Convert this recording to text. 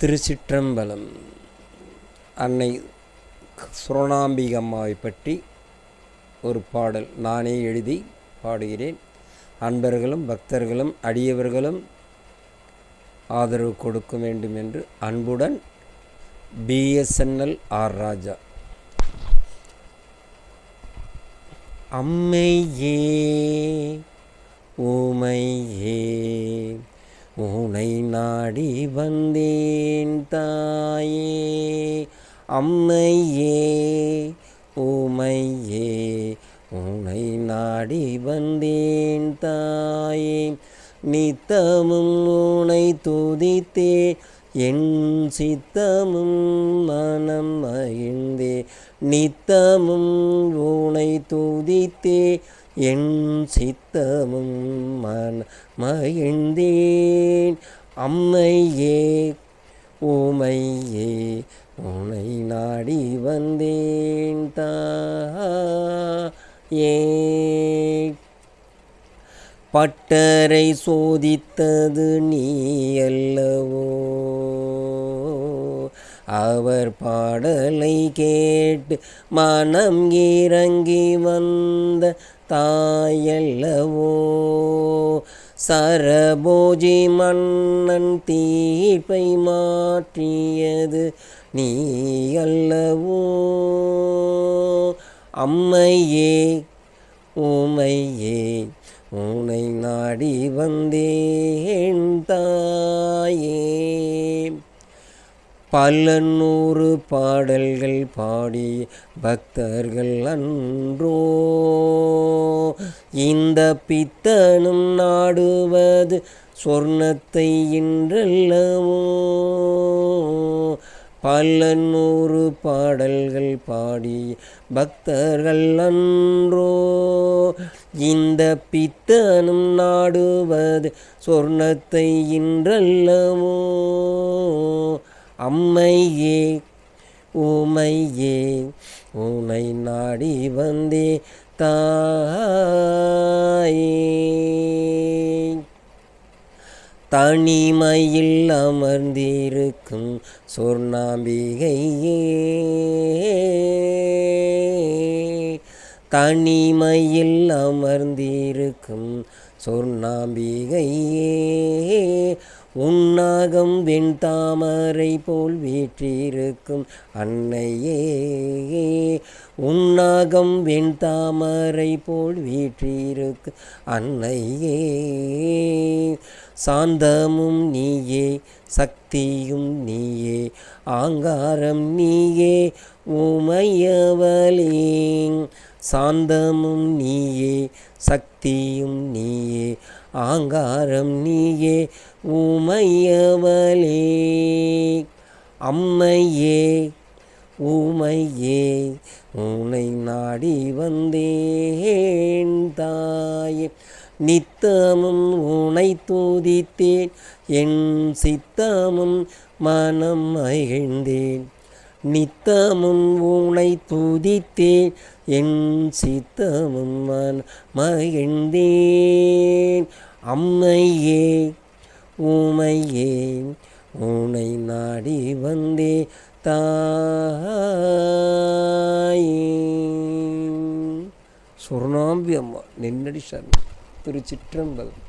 திருச்சிற்றம்பலம். அன்னை சுரணாம்பிகம்மாவை பற்றி ஒரு பாடல் நானே எழுதி பாடுகிறேன். அன்பர்களும் பக்தர்களும் அடியவர்களும் ஆதரவு கொடுக்க வேண்டும் என்று அன்புடன் BSNL ஆர் ராஜா. அம்மையே ஓமையே உனை நாடி வந்தேன் தாயே. அம்மையே ஓமையே உனை நாடி வந்தேன் தாயே. நித்தமும் உனை துதித்தே என் சித்தமும் மனம் மகிழ்ந்தே. நித்தமும் உனை துதித்தே என் சித்தமும் மன மகிழ்ந்தேன். அம்மையே ஓமையே உனை நாடி வந்தேன் தாயே. பட்டரை சோதித்தது நீ அல்லவோ, அவர் பாடலை கேட்டு மனம் இறங்கி வந்த தாயல்லவோ. சரபோஜி மன்னன் தீர்ப்பை மாற்றியது நீ அல்லவோ. அம்மையே ஓமையே உனை நாடி வந்தேன் தாயே. பல நூறு பாடல்கள் பாடி பக்தர்கள் அன்றோ, இந்த பித்தனும் நாடுவது சொர்ணத்தை இன்றல்லவோ. பல நூறு பாடல்கள் பாடி பக்தர்கள் அன்றோ, இந்த பித்தனும் நாடுவது சொர்ணத்தை இன்றல்லவோ. அம்மையே ஓமையே உனை நாடி வந்தே தாயே. தனிமையில் அமர்ந்திருக்கும் சொர்ணாம்பிகையே, தனிமையில் அமர்ந்திருக்கும் சொர்ணாம்பிகையே. உன்னாகம் வெண் தாமரை போல் வீற்றிருக்கும் அன்னையே. உன்னாகம் வெண் தாமரை போல் வீற்றிருக்கும் அன்னையே. சாந்தமும் நீயே சக்தியும் நீயே ஆங்காரம் நீயே உமையவளே. சாந்தமும் நீயே சக்தியும் நீயே ஆங்காரம் நீயே உமையவளே. அம்மையே ஊமையே உனை நாடி வந்தேன் தாயே. நித்தமும் உனை துதித்தேன் என் சித்தமும் மனம் மகிழ்ந்தேன். நித்தமும் உனை துதித்தேன் என் சித்தமும் மன மகிழ்ந்தேன். அம்மையே ஊமையே உனை நாடி வந்தே தாயே. சுரணாம்பி அம்மா நின்னடி சரணம். திருச்சிற்றம்பலம்.